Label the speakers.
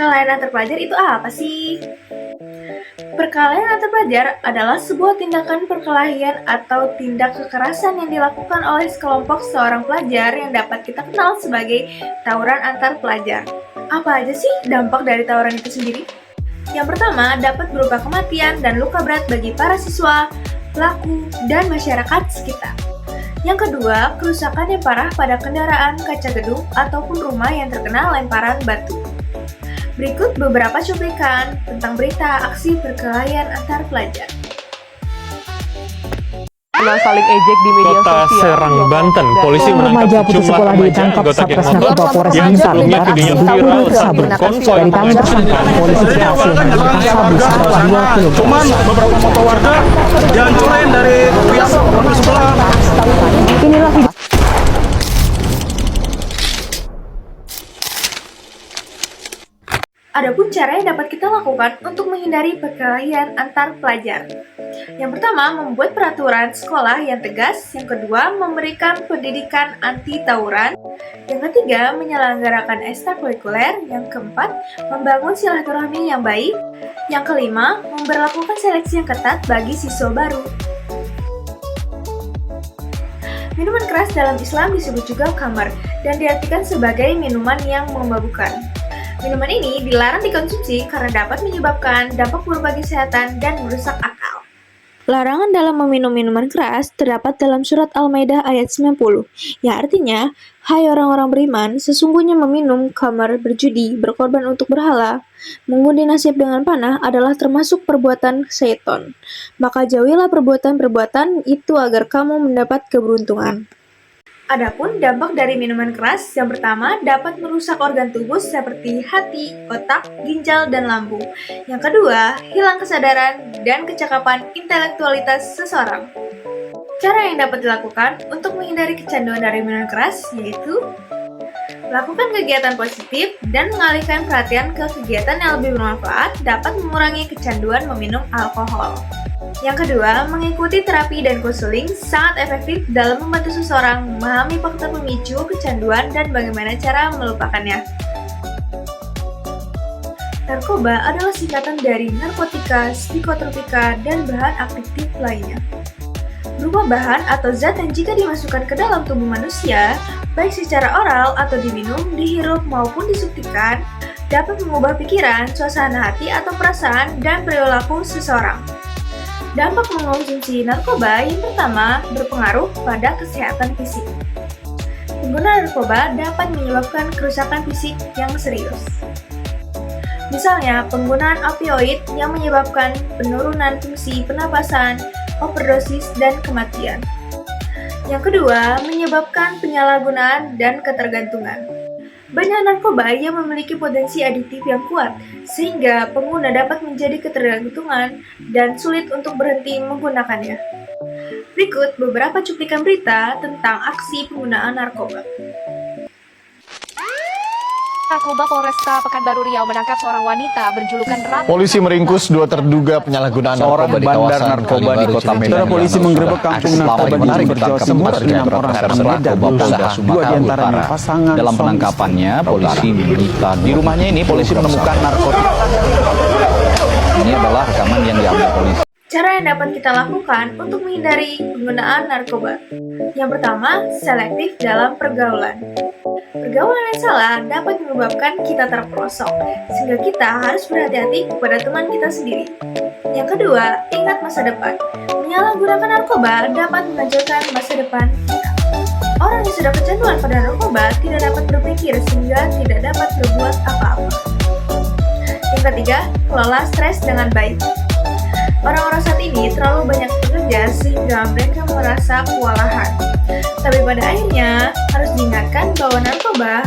Speaker 1: Perkelahian antar pelajar itu apa sih? Perkelahian antar pelajar adalah sebuah tindakan perkelahian atau tindak kekerasan yang dilakukan oleh sekelompok seorang pelajar yang dapat kita kenal sebagai tawuran antar pelajar. Apa aja sih dampak dari tawuran itu sendiri? Yang pertama, dapat berupa kematian dan luka berat bagi para siswa, pelaku, dan masyarakat sekitar. Yang kedua, kerusakan yang parah pada kendaraan, kaca gedung, ataupun rumah yang terkena lemparan batu. Berikut beberapa cuplikan tentang berita aksi perkelahian antar pelajar.
Speaker 2: Saling ejek di media
Speaker 3: Kota
Speaker 2: sosial.
Speaker 3: Serang, Banten, polisi
Speaker 2: Remaja
Speaker 3: menangkap
Speaker 2: putus
Speaker 3: sejumlah
Speaker 2: sekolah
Speaker 3: remaja
Speaker 2: ditangkap
Speaker 3: anggota geng
Speaker 2: Satgas
Speaker 3: motor
Speaker 2: Narkoba Polres
Speaker 3: yang
Speaker 2: Bintan
Speaker 3: sebelumnya
Speaker 2: beraksi
Speaker 3: videonya
Speaker 2: di
Speaker 3: viral
Speaker 2: Tahun
Speaker 3: saat
Speaker 2: tersebut.
Speaker 3: berkonvoy
Speaker 2: Dari tangan tersangka, polisi berhasil mengamankan sabu seberat 2 kg.
Speaker 4: Cuman beberapa motor warga dihancurin dari pihak mobil sebelah.
Speaker 2: Inilah video.
Speaker 1: Adapun cara yang dapat kita lakukan untuk menghindari perkelahian antar pelajar. Yang pertama, membuat peraturan sekolah yang tegas. Yang kedua, memberikan pendidikan anti tawuran. Yang ketiga, menyelenggarakan ekstrakurikuler. Yang keempat, membangun silaturahmi yang baik. Yang kelima, memberlakukan seleksi yang ketat bagi siswa baru. Minuman keras dalam Islam disebut juga khamar dan diartikan sebagai minuman yang memabukkan. Minuman ini dilarang dikonsumsi karena dapat menyebabkan dampak buruk bagi kesehatan dan merusak akal. Larangan dalam meminum minuman keras terdapat dalam surat Al-Maidah ayat 90, yang artinya, hai orang-orang beriman, sesungguhnya meminum, khamar, berjudi, berkorban untuk berhala, mengundi nasib dengan panah adalah termasuk perbuatan syaitan. Maka jauhilah perbuatan-perbuatan itu agar kamu mendapat keberuntungan. Adapun dampak dari minuman keras, yang pertama dapat merusak organ tubuh seperti hati, otak, ginjal, dan lambung. Yang kedua, hilang kesadaran dan kecakapan intelektualitas seseorang. Cara yang dapat dilakukan untuk menghindari kecanduan dari minuman keras yaitu lakukan kegiatan positif dan mengalihkan perhatian ke kegiatan yang lebih bermanfaat dapat mengurangi kecanduan meminum alkohol. Yang kedua, mengikuti terapi dan konseling sangat efektif dalam membantu seseorang memahami faktor pemicu kecanduan dan bagaimana cara melupakannya. Narkoba adalah singkatan dari narkotika, psikotropika, dan bahan aktif lainnya. Berupa bahan atau zat yang jika dimasukkan ke dalam tubuh manusia, baik secara oral atau diminum, dihirup maupun disuntikkan, dapat mengubah pikiran, suasana hati atau perasaan dan perilaku seseorang. Dampak mengonsumsi narkoba yang pertama berpengaruh pada kesehatan fisik. Penggunaan narkoba dapat menyebabkan kerusakan fisik yang serius. Misalnya, penggunaan opioid yang menyebabkan penurunan fungsi pernapasan, overdosis, dan kematian. Yang kedua, menyebabkan penyalahgunaan dan ketergantungan. Banyak narkoba yang memiliki potensi adiktif yang kuat, sehingga pengguna dapat menjadi ketergantungan dan sulit untuk berhenti menggunakannya. Berikut beberapa cuplikan berita tentang aksi penggunaan narkoba.
Speaker 5: Narkoba Polresta Pekanbaru Riau menangkap seorang wanita berjulukan Ratu.
Speaker 6: Polisi meringkus 2 terduga penyalahgunaan
Speaker 4: Seorang
Speaker 6: narkoba di
Speaker 4: bandar
Speaker 6: kawasan
Speaker 4: narkoba di Kota Medan.
Speaker 6: Saudara
Speaker 4: Polisi menggerebek kampung narkoba di Jember, Jawa Timur. 6 orang pengedar narkoba, 2 diantaranya pasangan.
Speaker 7: Dalam penangkapannya, polisi menyita di rumahnya ini polisi menemukan narkotika. Ini adalah rekaman yang diambil polisi.
Speaker 1: Cara yang dapat kita lakukan untuk menghindari penggunaan narkoba. Yang pertama, selektif dalam pergaulan. Pergaulan yang salah dapat menyebabkan kita terperosok, sehingga kita harus berhati-hati kepada teman kita sendiri. Yang kedua, ingat masa depan. Menyalahgunakan narkoba dapat menghancurkan masa depan kita. Orang yang sudah kecanduan pada narkoba tidak dapat berpikir sehingga tidak dapat berbuat apa-apa. Yang ketiga, kelola stres dengan baik. Orang-orang saat ini terlalu banyak bekerja sehingga mereka merasa kewalahan. Tapi pada akhirnya harus diingatkan bahwa narkoba